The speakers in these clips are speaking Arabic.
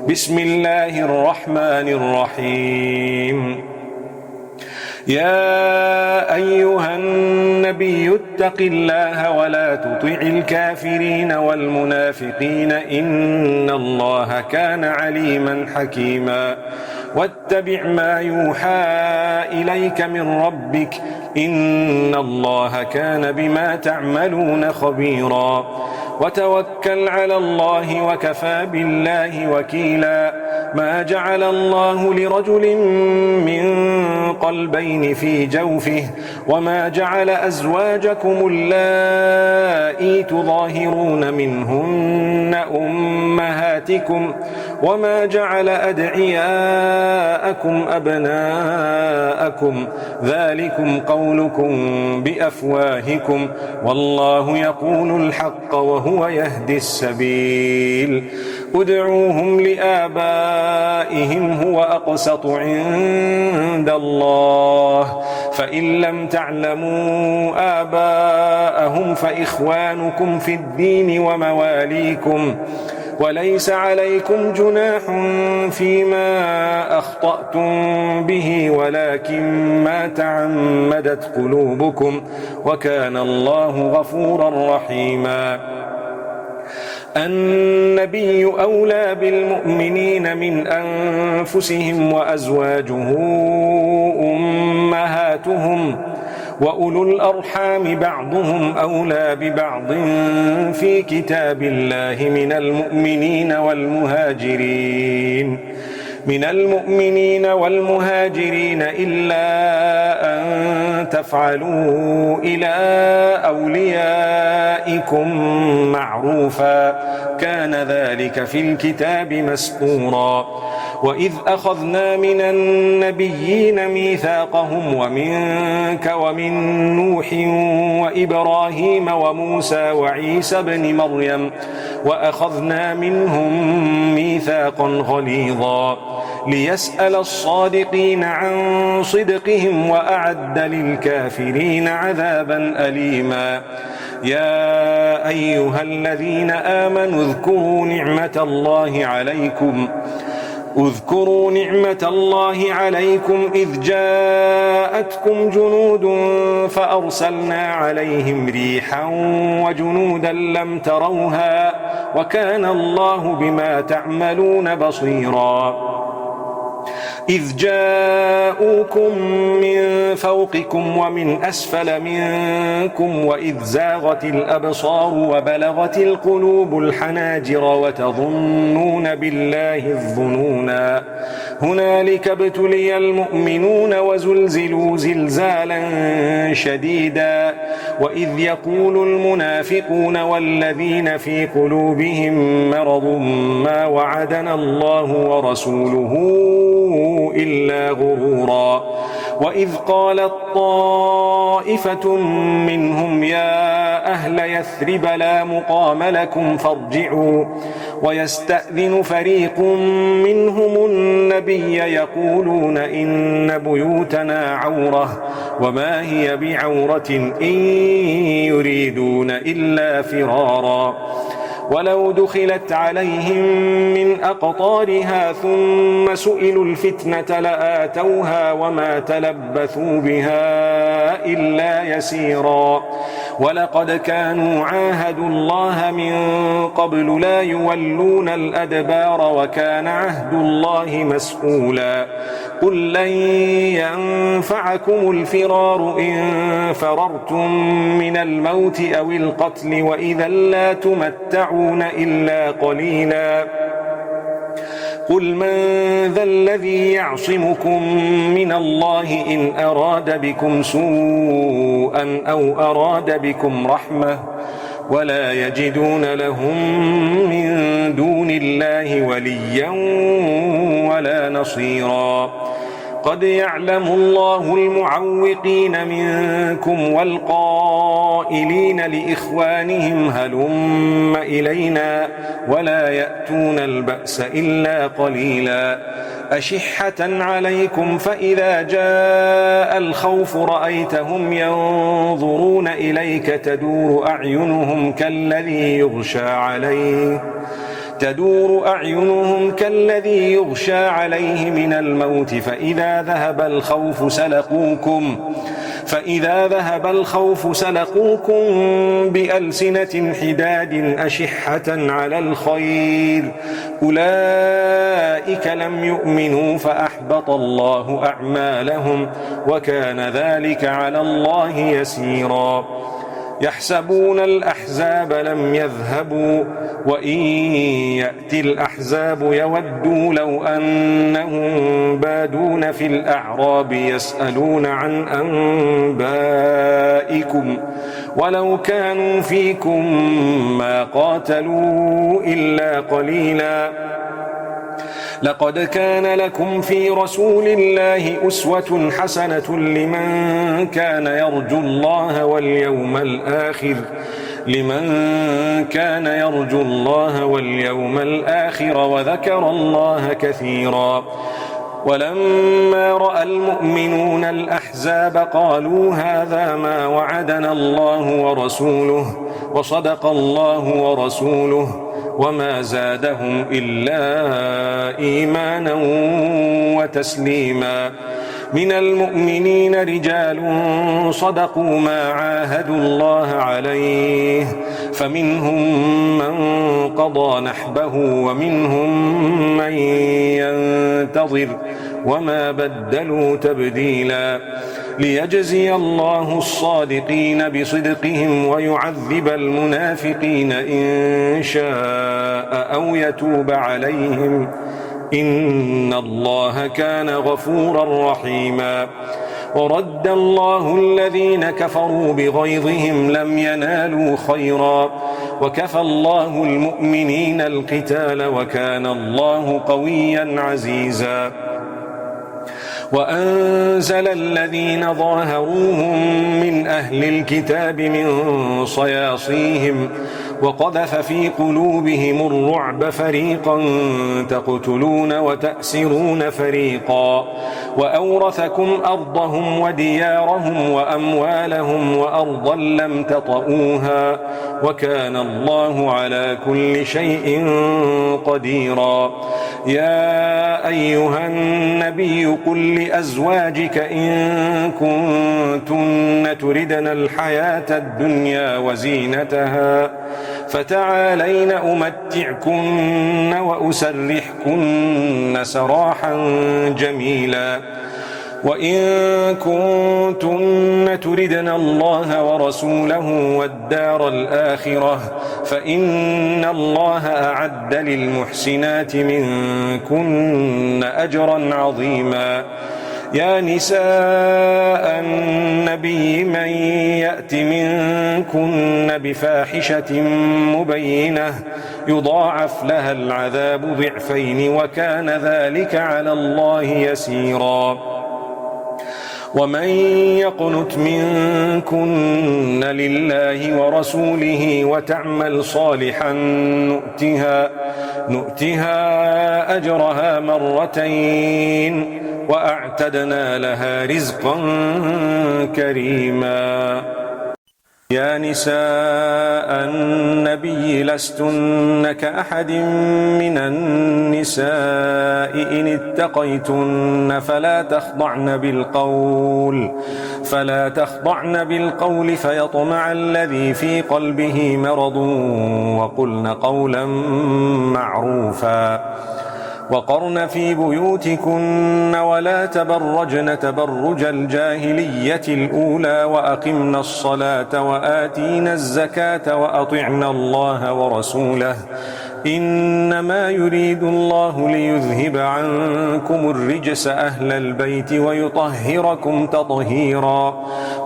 بسم الله الرحمن الرحيم. يا أيها النبي اتق الله ولا تطع الكافرين والمنافقين إن الله كان عليما حكيما. واتبع ما يوحى إليك من ربك إن الله كان بما تعملون خبيرا. وتوكل على الله وكفى بالله وكيلا. ما جعل الله لرجل من قلبين في جوفه وما جعل أزواجكم اللائي تظاهرون منهن أمهاتكم وما جعل أدعياءكم أبناءكم ذلكم قولكم بأفواهكم والله يقول الحق وهو يهدي السبيل. ادعوهم لآبائهم هو أقسط عند الله فإن لم تعلموا آباءهم فإخوانكم في الدين ومواليكم وليس عليكم جناح فيما أخطأتم به ولكن ما تعمدت قلوبكم وكان الله غفورا رحيما. النبي أولى بالمؤمنين من أنفسهم وأزواجه أمهاتهم وأولو الأرحام بعضهم أولى ببعض في كتاب الله من المؤمنين والمهاجرين إلا أن تفعلوا إلى أوليائكم معروفا كان ذلك في الكتاب مسطورا. وإذ أخذنا من النبيين ميثاقهم ومنك ومن نوح وإبراهيم وموسى وعيسى بن مريم وأخذنا منهم ميثاقا غليظا ليسأل الصادقين عن صدقهم وأعد للكافرين عذابا أليما. يا أيها الذين آمنوا اذكروا نعمة الله عليكم إذ جاءتكم جنود فأرسلنا عليهم ريحا وجنودا لم تروها وكان الله بما تعملون بصيرا. إذ جاءوكم من فوقكم ومن أسفل منكم وإذ زاغت الأبصار وبلغت القلوب الحناجر وتظنون بالله الظنونا. هنالك ابتلي المؤمنون وزلزلوا زلزالا شديدا. وإذ يقول المنافقون والذين في قلوبهم مرض ما وعدنا الله ورسوله إلا غرورا. وإذ قالت طائفة منهم يا أهل يثرب لا مقام لكم فارجعوا ويستأذن فريق منهم النبي يقولون إن بيوتنا عورة وما هي بعورة إن يريدون إلا فرارا. ولو دخلت عليهم من أقطارها ثم سئلوا الفتنة لآتوها وما تلبثوا بها إلا يسيرا. ولقد كانوا عاهدوا الله من قبل لا يولون الأدبار وكان عهد الله مسئولا. قل لن ينفعكم الفرار إن فررتم من الموت أو القتل وإذا لا تمتعون إلا قليلا. قل من ذا الذي يعصمكم من الله إن أراد بكم سوءا أو أراد بكم رحمة ولا يجدون لهم من دون الله وليا ولا نصيرا. قد يعلم الله المعوقين منكم والقائلين لإخوانهم هلم إلينا ولا يأتون البأس إلا قليلا. أشحة عليكم فإذا جاء الخوف رأيتهم ينظرون إليك تدور أعينهم تدور أعينهم كالذي يغشى عليه من الموت فإذا ذهب الخوف سلقوكم بألسنة حداد أشحة على الخير أولئك لم يؤمنوا فأحبط الله أعمالهم وكان ذلك على الله يسيرا يحسبون الأحزاب لم يذهبوا وإن يأتي الأحزاب يودوا لو أنهم بادون في الأعراب يسألون عن أنبائكم ولو كانوا فيكم ما قاتلوا إلا قليلا لقد كان لكم في رسول الله أسوة حسنة لمن كان يرجو الله واليوم الآخر وذكر الله كثيرا ولما رأى المؤمنون الأحزاب قالوا هذا ما وعدنا الله ورسوله وصدق الله ورسوله وما زادهم إلا إيمانا وتسليما من المؤمنين رجال صدقوا ما عاهدوا الله عليه فمنهم من قضى نحبه ومنهم من ينتظر وما بدلوا تبديلا ليجزي الله الصادقين بصدقهم ويعذب المنافقين إن شاء أو يتوب عليهم إن الله كان غفورا رحيما ورد الله الذين كفروا بغيظهم لم ينالوا خيرا وكفى الله المؤمنين القتال وكان الله قويا عزيزا وأنزل الذين ظاهروهم من أهل الكتاب من صياصيهم وقذف في قلوبهم الرعب فريقا تقتلون وتأسرون فريقا وأورثكم أرضهم وديارهم وأموالهم وأرضا لم تطئوها وكان الله على كل شيء قديرا يا أيها النبي قل لأزواجك إن كنتن تردن الحياة الدنيا وزينتها فتعالين أمتعكن وأسرحكن سراحا جميلا وإن كنتن تردن الله ورسوله والدار الآخرة فإن الله أعد للمحسنات منكن أجرا عظيما يا نساء النبي من يأت منكن بفاحشة مبينة يضاعف لها العذاب ضعفين وكان ذلك على الله يسيرا ومن يقنت منكن لله ورسوله وتعمل صالحا نؤتها أجرها مرتين وأعتدنا لها رزقا كريما يا نساء النبي لستن كأحد من النساء إن اتقيتن فلا تخضعن بالقول فيطمع الذي في قلبه مرض وقلن قولا معروفا وقرن في بيوتكن ولا تبرجن تبرج الجاهلية الأولى وأقمن الصلاة وآتينا الزكاة وأطعنا الله ورسوله إنما يريد الله ليذهب عنكم الرجس أهل البيت ويطهركم تطهيرا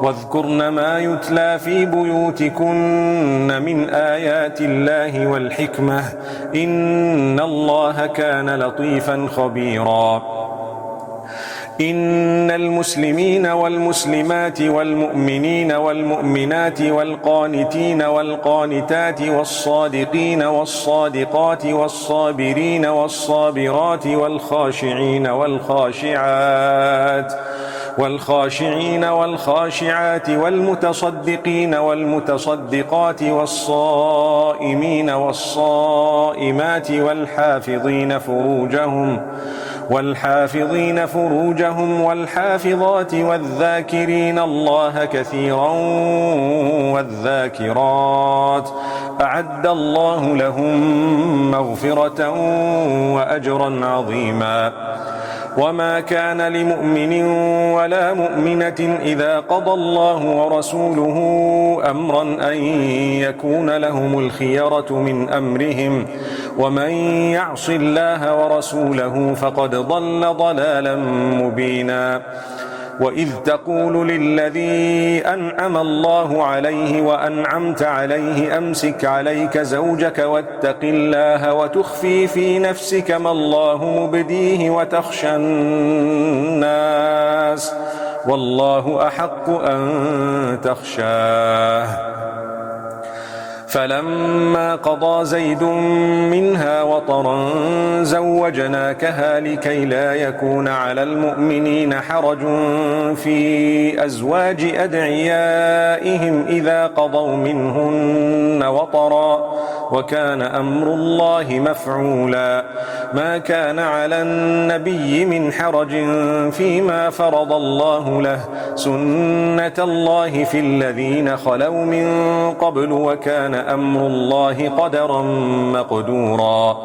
واذكرن ما يتلى في بيوتكن من آيات الله والحكمة إن الله كان لطيفا خبيرا إن المسلمين والمسلمات والمؤمنين والمؤمنات والقانتين والقانتات والصادقين والصادقات والصابرين والصابرات والخاشعين والخاشعات والخاشعين والخاشعات والمتصدقين والمتصدقات والصائمين والصائمات والحافظين فروجهم والحافظات والذاكرين الله كثيرا والذاكرات أعد الله لهم مغفرة وأجرا عظيما. وما كان لمؤمن ولا مؤمنة إذا قضى الله ورسوله أمرا أن يكون لهم الخيرة من أمرهم ومن يعص الله ورسوله فقد ضل ضلالا مبينا. وإذ تقول للذي أنعم الله عليه وأنعمت عليه أمسك عليك زوجك واتق الله وتخفي في نفسك ما الله مبديه وتخشى الناس والله أحق أن تخشاه. فلما قضى زيد منها وطرا زوجناكها لكي لا يكون على المؤمنين حرج في أزواج أدعيائهم إذا قضوا منهن وطرا وكان أمر الله مفعولا. ما كان على النبي من حرج فيما فرض الله له سنة الله في الذين خلوا من قبل وكان أمر الله قدرا مقدورا.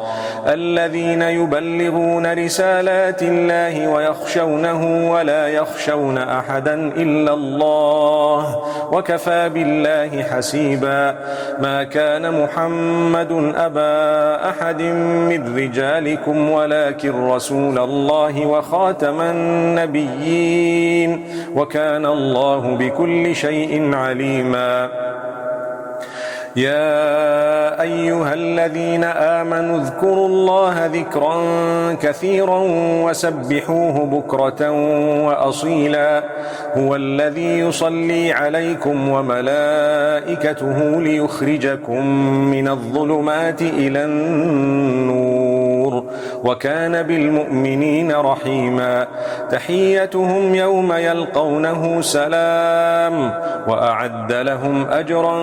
الذين يبلغون رسالات الله ويخشونه ولا يخشون أحدا إلا الله وكفى بالله حسيبا. ما كان محمد أبا أحد من رجالكم ولكن رسول الله وخاتم النبيين وكان الله بكل شيء عليما. يا أيها الذين آمنوا اذكروا الله ذكرا كثيرا وسبحوه بكرة وأصيلا. هو الذي يصلي عليكم وملائكته ليخرجكم من الظلمات إلى النور وكان بالمؤمنين رحيما. تحيتهم يوم يلقونه سلام وأعد لهم أجرا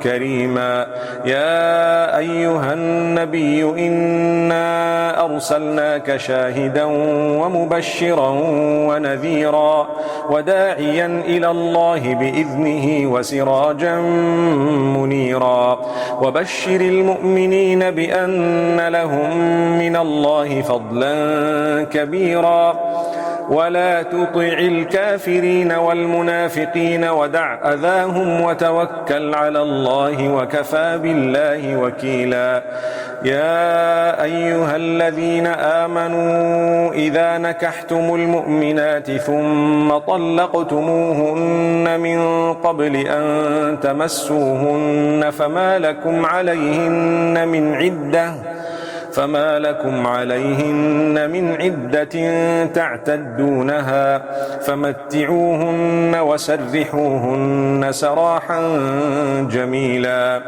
كريما. يا أيها النبي إنا أرسلناك شاهدا ومبشرا ونذيرا وداعيا إلى الله بإذنه وسراجا منيرا. وبشر المؤمنين بأن لهم من الله فضلا كبيرا. ولا تطع الكافرين والمنافقين ودع أذاهم وتوكل على الله وكفى بالله وكيلا. يا أيها الذين آمنوا إذا نكحتم المؤمنات ثم طلقتموهن من قبل أن تمسوهن فما لكم عليهن من عدة تعتدونها فمتعوهن وسرحوهن سراحا جميلا.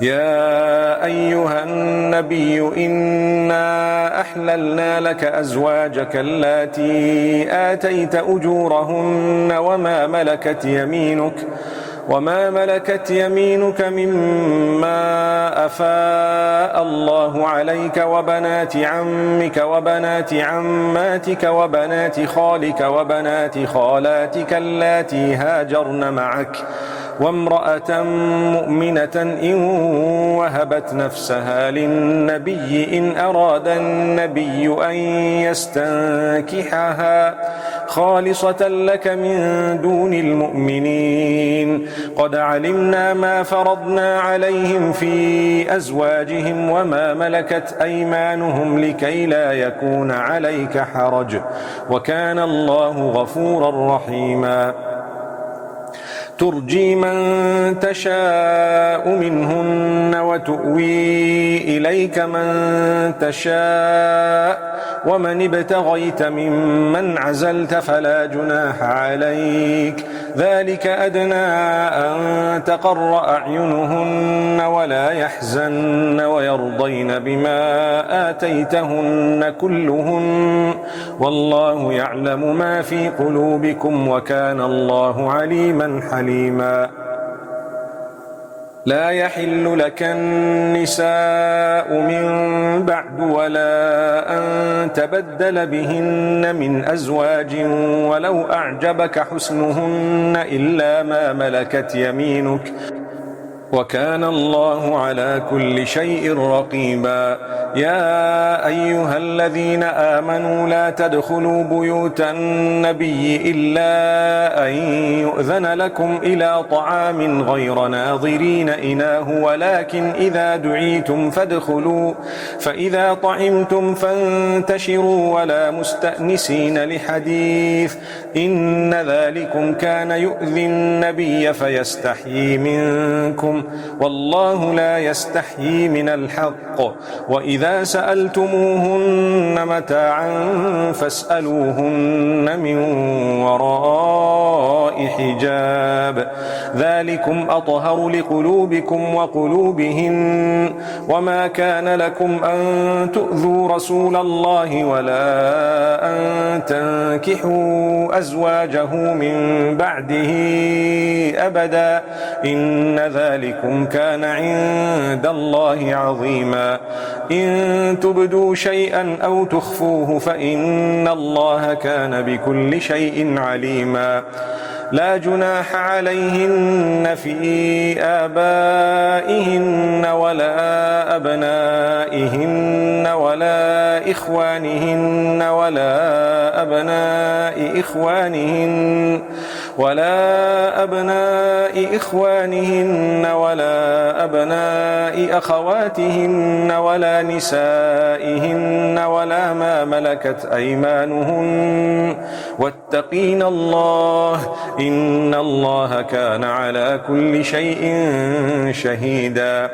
يا أيها النبي إنا أحللنا لك أزواجك اللاتي آتيت أجورهن وما ملكت يمينك مما أفاء الله عليك وبنات عمك وبنات عماتك وبنات خالك وبنات خالاتك اللاتي هاجرن معك وامرأة مؤمنة إن وهبت نفسها للنبي إن أراد النبي أن يستنكحها خالصة لك من دون المؤمنين. قد علمنا ما فرضنا عليهم في أزواجهم وما ملكت أيمانهم لكي لا يكون عليك حرج وكان الله غفورا رحيما. ترجي من تشاء منهن وتؤوي إليك من تشاء ومن ابتغيت ممن عزلت فلا جناح عليك ذلك أدنى أن تقر أعينهن ولا يحزن ويرضين بما آتيتهن كلهن والله يعلم ما في قلوبكم وكان الله عليما حليما لا يحل لك النساء من بعد ولا أن تبدل بهن من أزواج ولو أعجبك حسنهن إلا ما ملكت يمينك وكان الله على كل شيء رقيبا يا أيها الذين آمنوا لا تدخلوا بيوت النبي إلا أن يؤذن لكم إلى طعام غير ناظرين إناه ولكن إذا دعيتم فادخلوا فإذا طعمتم فانتشروا ولا مستأنسين لحديث إن ذلكم كان يؤذي النبي فيستحيي منكم والله لا يستحيي من الحق وإذا سألتموهن متاعا فاسألوهن من وراء حجاب ذلكم أطهر لقلوبكم وقلوبهن وما كان لكم أن تؤذوا رسول الله ولا أن تنكحوا أزواجه من بعده أبدا إن ذلكم كان عند الله عظيما إن تبدوا شيئا أو تخفوه فإن الله كان بكل شيء عليما لا جناح عليهن في آبائهن ولا أبنائهن ولا إخوانهن ولا أبناء إخوانهن ولا أبناء أخواتهن ولا نسائهن ولا ما ملكت أيمانهن واتقين الله إن الله كان على كل شيء شهيدا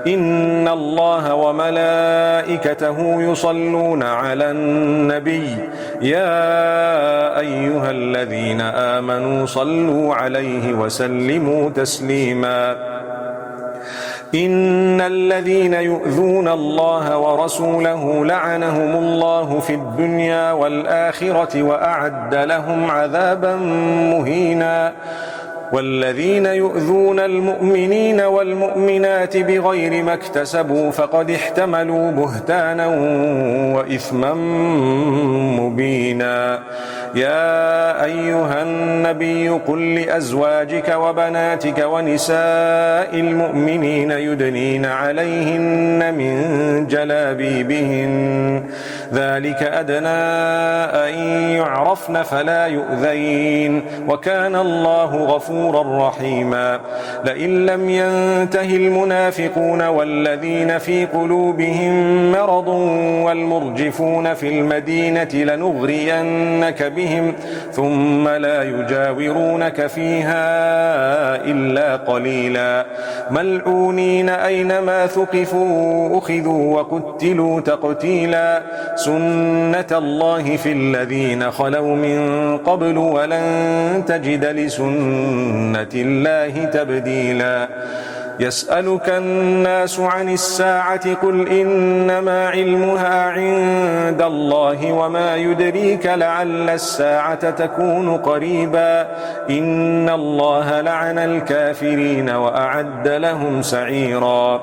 إن الله وملائكته يصلون على النبي يا أيها الذين آمنوا صلوا عليه وسلموا تسليما إن الذين يؤذون الله ورسوله لعنهم الله في الدنيا والآخرة وأعد لهم عذابا مهينا والذين يؤذون المؤمنين والمؤمنات بغير ما اكتسبوا فقد احتملوا بهتانا وإثما مبينا يا أيها النبي قل لأزواجك وبناتك ونساء المؤمنين يدنين عليهن من جلابيبهن ذلك أدنى أن يعرفن فلا يؤذين وكان الله غفورا رحيما لئن لم ينته المنافقون والذين في قلوبهم مرض والمرجفون في المدينة لنغرينك بهم ثم لا يجاورونك فيها إلا قليلا ملعونين أينما ثقفوا أخذوا وقتلوا تقتيلا سنة الله في الذين خلوا من قبل ولن تجد لسنة الله تبديلا يسألك الناس عن الساعة قل إنما علمها عند الله وما يدريك لعل الساعة تكون قريبا إن الله لعن الكافرين وأعد لهم سعيرا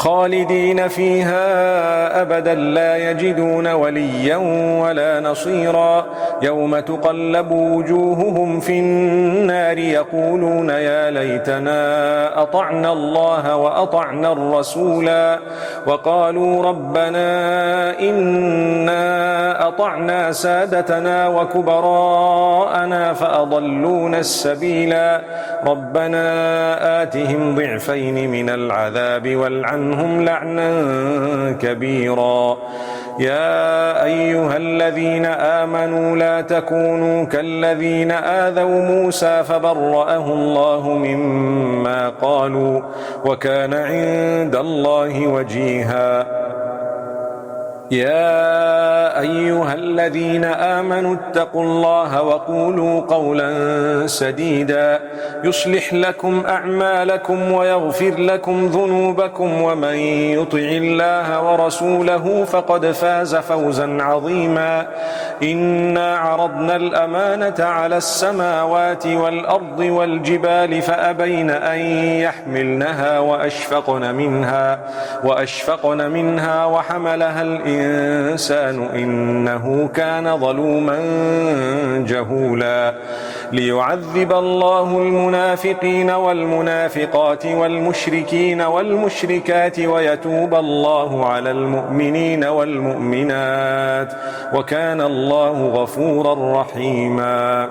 خالدين فيها أبدا لا يجدون وليا ولا نصيرا يوم تقلب وجوههم في النار يقولون يا ليتنا أطعنا الله وأطعنا الرسولا وقالوا ربنا إنا أطعنا سادتنا وكبراءنا فأضلونا السبيلا ربنا آتهم ضعفين من العذاب والعنهم لعنا كبيرا يا أيها الذين آمنوا لا تكونوا كالذين آذوا موسى فبرأه الله مما قالوا وكان عند الله وجيها. يا أيها الذين آمنوا اتقوا الله وقولوا قولا سديدا يصلح لكم أعمالكم ويغفر لكم ذنوبكم ومن يطع الله ورسوله فقد فاز فوزا عظيما. إنا عرضنا الأمانة على السماوات والأرض والجبال فأبين أن يحملنها وأشفقن منها وحملها الإنسان إنه كان ظلوما جهولا. ليعذب الله المنافقين والمنافقات والمشركين والمشركات ويتوب الله على المؤمنين والمؤمنات وكان الله غفورا رحيما.